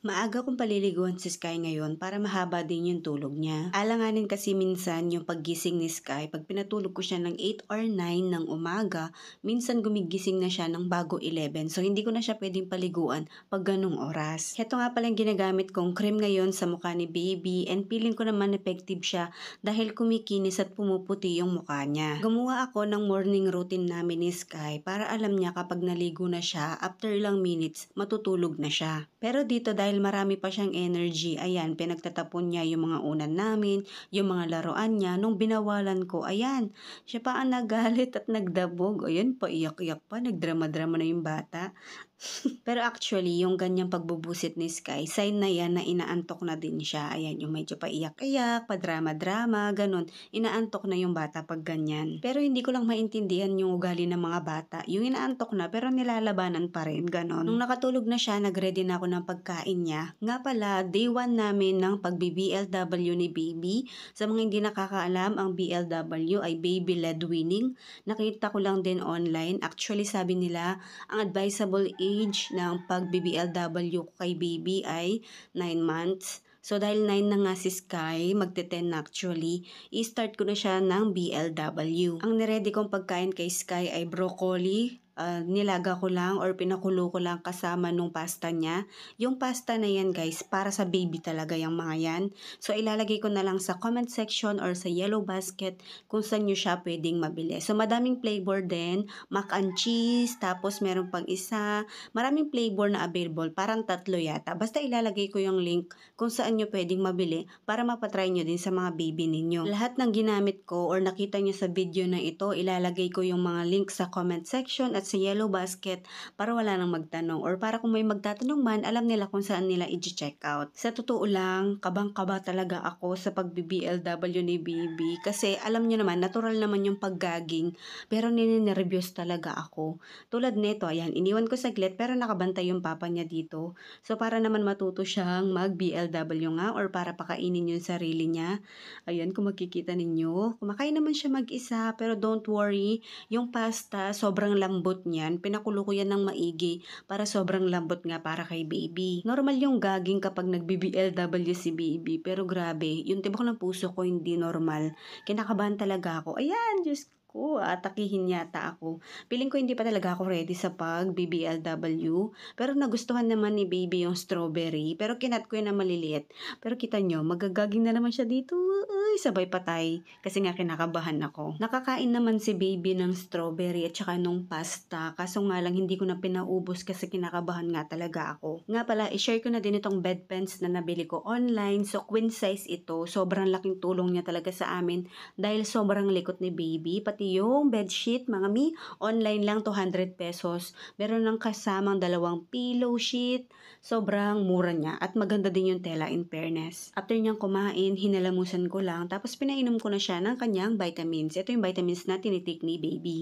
Maaga kong paliliguan si Sky ngayon para mahaba din yung tulog niya. Alanganin kasi minsan yung paggising ni Sky, pag pinatulog ko siya ng 8 or 9 ng umaga, minsan gumigising na siya ng bago 11. So hindi ko na siya pwedeng paliguan pag ganung oras. Heto nga pala yung ginagamit kong cream ngayon sa mukha ni baby and feeling ko naman effective siya dahil kumikinis at pumuputi yung mukha niya. Gumawa ako ng morning routine namin ni Sky para alam niya kapag naligo na siya, after ilang minutes, matutulog na siya. Pero dito dahil marami pa siyang energy, ayan, pinagtatapon niya yung mga unan namin, yung mga laruan niya. Nung binawalan ko, ayan, siya pa ang nagalit at nagdabog. Ayan, paiyak-iyak pa, nagdrama-drama na yung bata. Pero actually, yung ganyang pagbubusit ni Sky, sign na yan na inaantok na din siya. Ayan, yung medyo paiyak-iyak, padrama-drama, ganun. Inaantok na yung bata pag ganyan. Pero hindi ko lang maintindihan yung ugali ng mga bata. Yung inaantok na pero nilalabanan pa rin, ganun. Nung nakatulog na siya, nagready na ako ng pagkain niya. Nga pala, day 1 namin ng pag-BLW ni baby. Sa mga hindi nakakaalam, ang BLW ay baby-led weaning. Nakita ko lang din online. Actually, sabi nila, ang advisable age ng pag-BBLW ko kay baby ay 9 months. So dahil 9 na nga si Sky, magte-10 na actually, i-start ko na siya ng BLW. Ang niready kong pagkain kay Sky ay broccoli, nilaga ko lang or pinakulo ko lang kasama nung pasta niya. Yung pasta na yan guys, para sa baby talaga yung mga yan. So ilalagay ko na lang sa comment section or sa yellow basket kung saan nyo siya pwedeng mabili. So madaming flavor din, mac and cheese, tapos meron pang isa, maraming flavor na available, parang 3 yata. Basta ilalagay ko yung link kung saan nyo pwedeng mabili para mapatry nyo din sa mga baby ninyo. Lahat ng ginamit ko or nakita nyo sa video na ito, ilalagay ko yung mga link sa comment section at sa yellow basket para wala nang magtanong or para kung may magtatanong man, alam nila kung saan nila i-check out. Sa totoo lang, kabang-kaba talaga ako sa pag-BBLW ni baby kasi alam nyo naman, natural naman yung paggaging pero nininervyos talaga ako. Tulad nito, ayan, iniwan ko saglit pero nakabantay yung papa niya dito. So para naman matuto siyang mag-BLW nga or para pakainin yung sarili niya. Ayan, kung makikita ninyo, kumakain naman siya mag-isa pero don't worry, yung pasta sobrang lambot niyan. Pinakulo ko yan ng maigi para sobrang lambot nga para kay baby. Normal yung gaging kapag nag-BBLW si baby pero grabe, yung tibok ng puso ko hindi normal. Kinakabahan talaga ako. Ayan, Diyos ko, atakihin yata ako. Feeling ko hindi pa talaga ako ready sa pag-BBLW. Pero nagustuhan naman ni baby yung strawberry. Pero kinat ko yun na maliliit. Pero kita nyo, magagaging na naman siya dito. Ay, sabay patay. Kasi nga kinakabahan ako. Nakakain naman si baby ng strawberry at saka nung pasta. Kaso nga lang hindi ko na pinaubos kasi kinakabahan nga talaga ako. Nga pala, i-share ko na din itong bed pants na nabili ko online. So, queen size ito. Sobrang laking tulong niya talaga sa amin dahil sobrang likot ni baby. Pati yung bedsheet, mga mi, online lang 200 pesos. Meron ng kasamang 2 pillow sheet. Sobrang mura niya at maganda din yung tela in fairness. After niyang kumain, hinalamusan ko lang tapos pinainom ko na siya ng kanyang vitamins. Ito yung vitamins na tinitik ni baby.